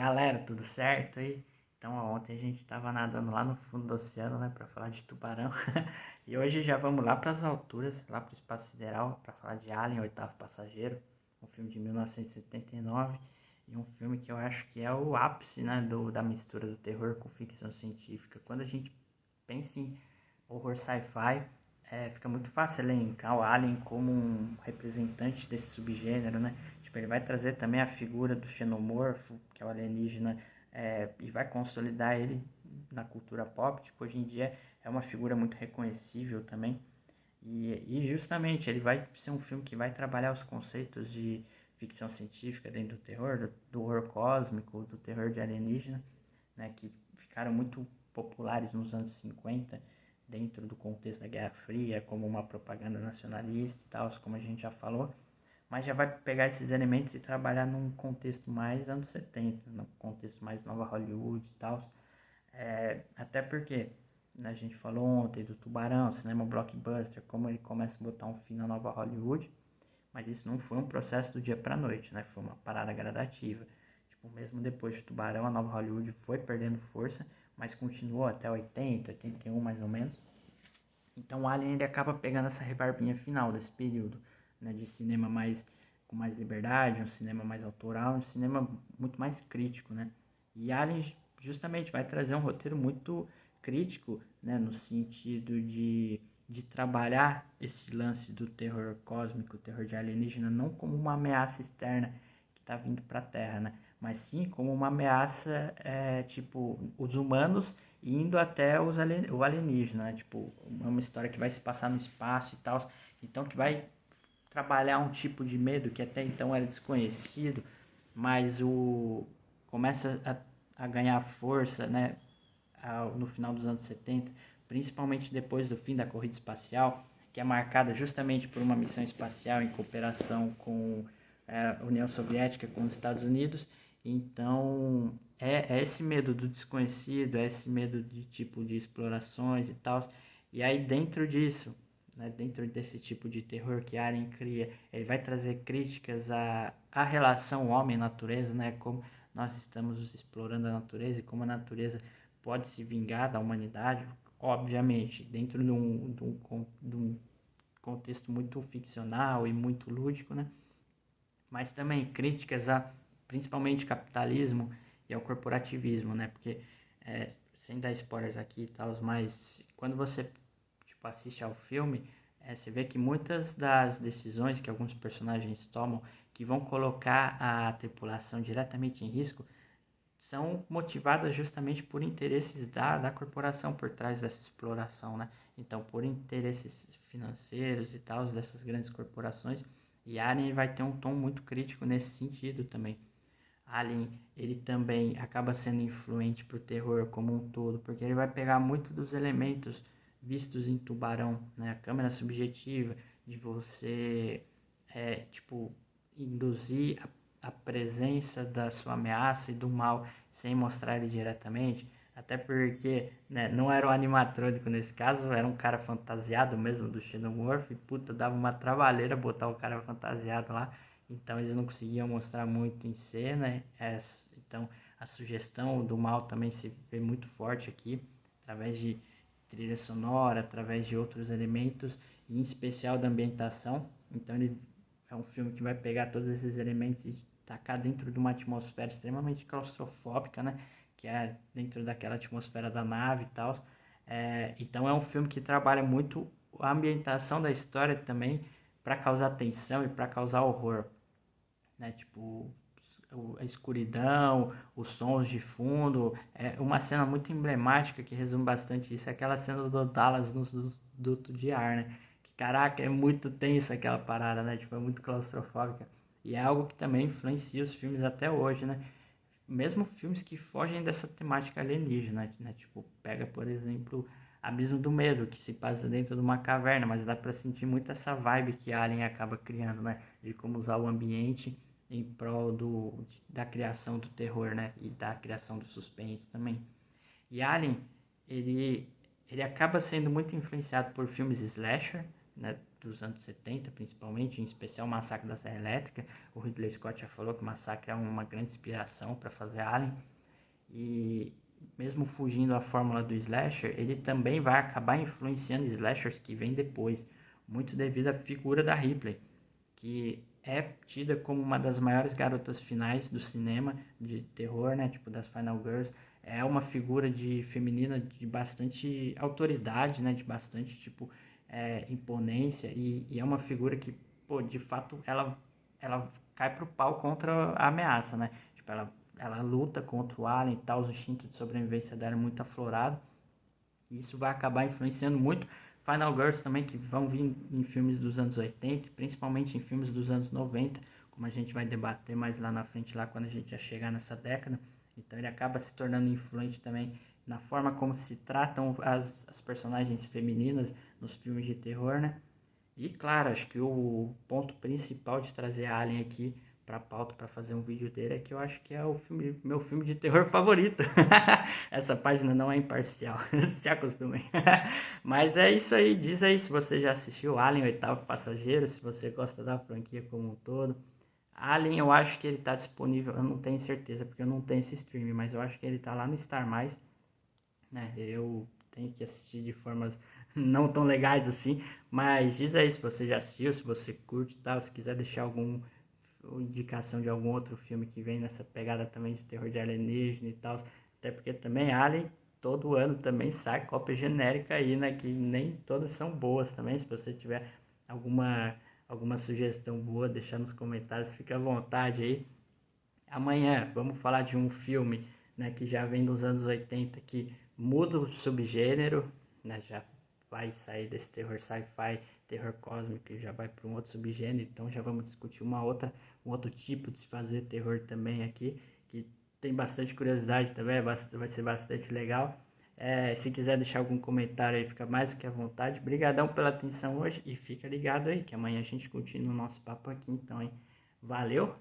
galera, tudo certo aí? Então, ontem a gente tava nadando lá no fundo do oceano, né, pra falar de tubarão. E hoje já vamos lá pras alturas, lá pro espaço sideral, pra falar de Alien, o Oitavo Passageiro, um filme de 1979 e um filme que eu acho que é o ápice, né, da mistura do terror com ficção científica. Quando a gente pensa em horror sci-fi, fica muito fácil elencar o Alien como um representante desse subgênero, né? Tipo, ele vai trazer também a figura do xenomorfo, que é o alienígena, e vai consolidar ele na cultura pop. Tipo, hoje em dia é uma figura muito reconhecível também. E justamente ele vai ser um filme que vai trabalhar os conceitos de ficção científica dentro do terror, do horror cósmico, do terror de alienígena, né, que ficaram muito populares nos anos 50 dentro do contexto da Guerra Fria, como uma propaganda nacionalista e tal, como a gente já falou, mas já vai pegar esses elementos e trabalhar num contexto mais anos 70, num contexto mais Nova Hollywood e tal. Até porque, né, a gente falou ontem do Tubarão, cinema blockbuster, como ele começa a botar um fim na Nova Hollywood, mas isso não foi um processo do dia para noite, né? Foi uma parada gradativa. Tipo, mesmo depois de Tubarão, a Nova Hollywood foi perdendo força, mas continuou até 80, 81 mais ou menos. Então o Alien ele acaba pegando essa rebarbinha final desse período, né, de cinema mais com mais liberdade, um cinema mais autoral, um cinema muito mais crítico, né? E Alien justamente vai trazer um roteiro muito crítico, né, no sentido de trabalhar esse lance do terror cósmico, terror de alienígena, não como uma ameaça externa que está vindo para a Terra, né? Mas sim como uma ameaça, tipo, os humanos indo até o alienígena, né? Tipo, é uma história que vai se passar no espaço e tal, então que vai trabalhar um tipo de medo que até então era desconhecido, mas começa a ganhar força, né, no final dos anos 70, principalmente depois do fim da corrida espacial, que é marcada justamente por uma missão espacial em cooperação com a União Soviética, com os Estados Unidos. Então, é esse medo do desconhecido, é esse medo de tipo de explorações e tal. E aí, dentro disso, né, dentro desse tipo de terror que Alien cria, ele vai trazer críticas à relação homem-natureza, né, como nós estamos explorando a natureza e como a natureza pode se vingar da humanidade, obviamente, dentro de um contexto muito ficcional e muito lúdico, né? Mas também críticas a principalmente capitalismo e ao corporativismo, né? Porque, sem dar spoilers aqui e tal, mas quando você tipo, assiste ao filme, você vê que muitas das decisões que alguns personagens tomam que vão colocar a tripulação diretamente em risco são motivadas justamente por interesses da corporação por trás dessa exploração, né? Então, por interesses financeiros e tal, dessas grandes corporações. E Alien vai ter um tom muito crítico nesse sentido também. Alien, ele também acaba sendo influente pro terror como um todo, porque ele vai pegar muito dos elementos vistos em Tubarão, né? A câmera subjetiva, de você, tipo, induzir a presença da sua ameaça e do mal sem mostrar ele diretamente, até porque, né, não era um animatrônico nesse caso, era um cara fantasiado mesmo do Xenomorph, e puta, dava uma trabalheira botar o cara fantasiado lá, então eles não conseguiam mostrar muito em cena, então a sugestão do mal também se vê muito forte aqui, através de trilha sonora, através de outros elementos, e em especial da ambientação, então ele é um filme que vai pegar todos esses elementos e tacar dentro de uma atmosfera extremamente claustrofóbica, né? Que é dentro daquela atmosfera da nave e tal. Então é um filme que trabalha muito a ambientação da história também para causar tensão e para causar horror, né? Tipo a escuridão, os sons de fundo. É uma cena muito emblemática que resume bastante isso, é aquela cena do Dallas no duto de ar, né? Que, caraca, é muito tenso aquela parada, né? Tipo, é muito claustrofóbica. E é algo que também influencia os filmes até hoje, né? Mesmo filmes que fogem dessa temática alienígena, né? Tipo, pega, por exemplo, Abismo do Medo, que se passa dentro de uma caverna, mas dá pra sentir muito essa vibe que Alien acaba criando, né? De como usar o ambiente em prol da criação do terror, né? E da criação do suspense também. E Alien, ele, ele acaba sendo muito influenciado por filmes slasher, né? dos anos 70, principalmente, em especial o Massacre da Serra Elétrica. O Ridley Scott já falou que o Massacre é uma grande inspiração para fazer Alien. E mesmo fugindo da fórmula do slasher, ele também vai acabar influenciando slashers que vêm depois, muito devido à figura da Ripley, que é tida como uma das maiores garotas finais do cinema de terror, né, tipo das Final Girls. É uma figura de feminina de bastante autoridade, né, de bastante tipo imponência, e é uma figura que, pô, de fato ela cai pro pau contra a ameaça, né? Tipo, ela luta contra o alien e tal, o instinto de sobrevivência dela é muito aflorado. E isso vai acabar influenciando muito Final Girls também, que vão vir em filmes dos anos 80, principalmente em filmes dos anos 90, como a gente vai debater mais lá na frente, lá quando a gente já chegar nessa década. Então ele acaba se tornando influente também na forma como se tratam as personagens femininas nos filmes de terror, né? E claro, acho que o ponto principal de trazer Alien aqui pra pauta para fazer um vídeo dele é que eu acho que é o filme, meu filme de terror favorito. Essa página não é imparcial, se acostumem. Mas é isso aí, diz aí se você já assistiu Alien, Oitavo Passageiro, se você gosta da franquia como um todo. Alien, eu acho que ele tá disponível, eu não tenho certeza porque eu não tenho esse stream, mas eu acho que ele tá lá no Star+, né? Eu tenho que assistir de formas não tão legais assim, mas diz aí se você já assistiu, se você curte e tal, se quiser deixar alguma indicação de algum outro filme que vem nessa pegada também de terror de alienígena e tal, até porque também Alien todo ano também sai cópia genérica aí, né, que nem todas são boas também. Se você tiver alguma sugestão boa, deixar nos comentários, fica à vontade aí. Amanhã vamos falar de um filme, né, que já vem dos anos 80, que muda o subgênero, né, já vai sair desse terror sci-fi, terror cósmico, e já vai para um outro subgênero. Então já vamos discutir um outro tipo de se fazer terror também aqui, que tem bastante curiosidade também, vai ser bastante legal. Se quiser deixar algum comentário aí, fica mais do que à vontade. Obrigadão pela atenção hoje e fica ligado aí, que amanhã a gente continua o nosso papo aqui, então, hein? Valeu!